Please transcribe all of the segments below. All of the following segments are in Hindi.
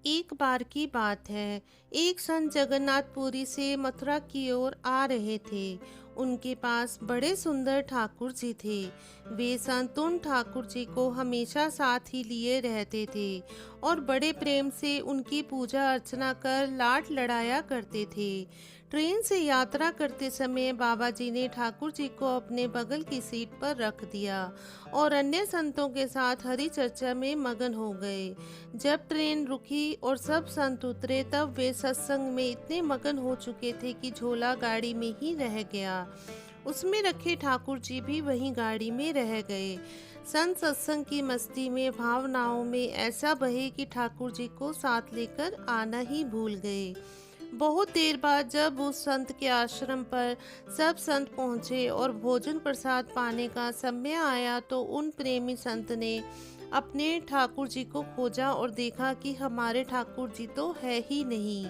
एक बार की बात है। एक संत जगन्नाथपुरी से मथुरा की ओर आ रहे थे। उनके पास बड़े सुंदर ठाकुर जी थे। वे संत उन ठाकुर जी को हमेशा साथ ही लिए रहते थे और बड़े प्रेम से उनकी पूजा अर्चना कर लाड लड़ाया करते थे। ट्रेन से यात्रा करते समय बाबा जी ने ठाकुर जी को अपने बगल की सीट पर रख दिया और अन्य संतों के साथ हरि चर्चा में मगन हो गए। जब ट्रेन रुकी और सब संत उतरे तब वे सत्संग में इतने मगन हो चुके थे कि झोला गाड़ी में ही रह गया। उसमें रखे ठाकुर जी भी वहीं गाड़ी में रह गए। संत सत्संग की मस्ती में भावनाओं में ऐसा बहे कि ठाकुर जी को साथ लेकर आना ही भूल गए। बहुत देर बाद जब उस संत के आश्रम पर सब संत पहुंचे और भोजन प्रसाद पाने का समय आया तो उन प्रेमी संत ने अपने ठाकुर जी को खोजा और देखा कि हमारे ठाकुर जी तो है ही नहीं।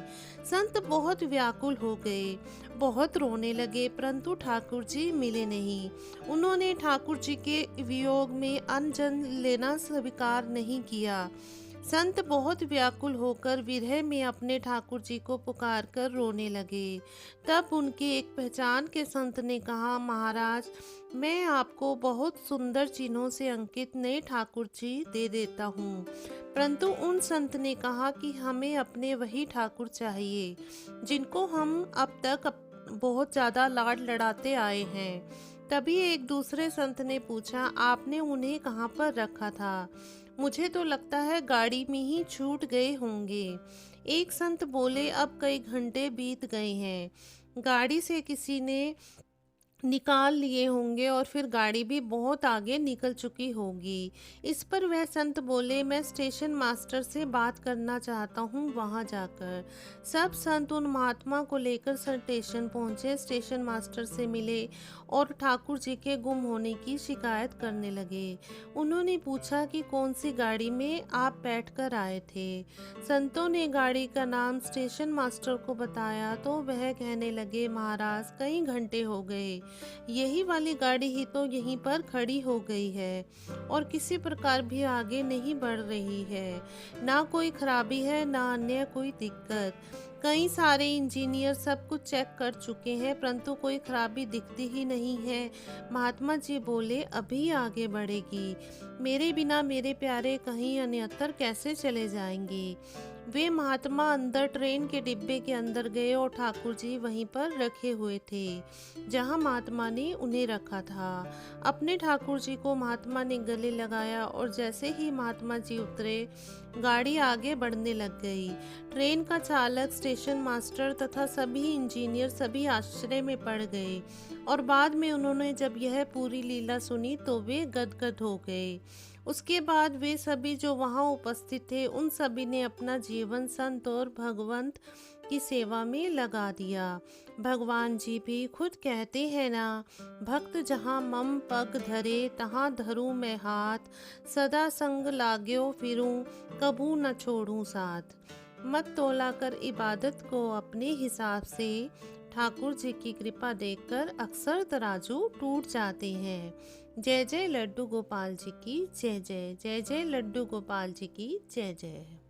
संत बहुत व्याकुल हो गए, बहुत रोने लगे, परंतु ठाकुर जी मिले नहीं। उन्होंने ठाकुर जी के वियोग में अन्न जल लेना स्वीकार नहीं किया। संत बहुत व्याकुल होकर विरह में अपने ठाकुर जी को पुकार कर रोने लगे। तब उनके एक पहचान के संत ने कहा, महाराज, मैं आपको बहुत सुंदर चिन्हों से अंकित नए ठाकुर जी दे देता हूँ। परंतु उन संत ने कहा कि हमें अपने वही ठाकुर चाहिए जिनको हम अब तक बहुत ज्यादा लाड लड़ाते आए हैं। तभी एक दूसरे संत ने पूछा, आपने उन्हें कहाँ पर रखा था? मुझे तो लगता है गाड़ी में ही छूट गए होंगे। एक संत बोले, अब कई घंटे बीत गए हैं, गाड़ी से किसी ने निकाल लिए होंगे और फिर गाड़ी भी बहुत आगे निकल चुकी होगी। इस पर वह संत बोले, मैं स्टेशन मास्टर से बात करना चाहता हूँ वहाँ जाकर। सब संत उन महात्मा को लेकर स्टेशन पहुँचे, स्टेशन मास्टर से मिले और ठाकुर जी के गुम होने की शिकायत करने लगे। उन्होंने पूछा कि कौन सी गाड़ी में आप बैठकर आए थे। संतों ने गाड़ी का नाम स्टेशन मास्टर को बताया तो वह कहने लगे, महाराज, कई घंटे हो गए, यही वाली गाड़ी ही तो यहीं पर खड़ी हो गई है और किसी प्रकार भी आगे नहीं बढ़ रही है। ना कोई खराबी है, ना अन्य कोई दिक्कत। कई सारे इंजीनियर सब कुछ चेक कर चुके हैं परंतु कोई खराबी दिखती ही नहीं है। महात्मा जी बोले, अभी आगे बढ़ेगी, मेरे बिना मेरे प्यारे कहीं अन्यत्र कैसे चले जाएंगे। वे महात्मा अंदर ट्रेन के डिब्बे के अंदर गए और ठाकुर जी वहीं पर रखे हुए थे जहां महात्मा ने उन्हें रखा था। अपने ठाकुर जी को महात्मा ने गले लगाया और जैसे ही महात्मा जी उतरे गाड़ी आगे बढ़ने लग गई। ट्रेन का चालक, स्टेशन मास्टर तथा सभी इंजीनियर सभी आश्चर्य में पड़ गए और बाद में उन्होंने जब यह पूरी लीला सुनी तो वे गदगद हो गए। उसके बाद वे सभी जो वहां उपस्थित थे उन सभी ने अपना जीवन संत और भगवंत की सेवा में लगा दिया। भगवान जी भी खुद कहते हैं ना, भक्त जहाँ मम पग धरे तहाँ धरूं मैं हाथ, सदा संग लाग्यो फिरूं कबू न छोड़ूं साथ। मत तोला कर इबादत को अपने हिसाब से, ठाकुर जी की कृपा देखकर अक्सर तराजू टूट जाते हैं। जय जय लड्डू गोपाल जी की जय जय, जय जय लड्डू गोपाल जी की जय जय।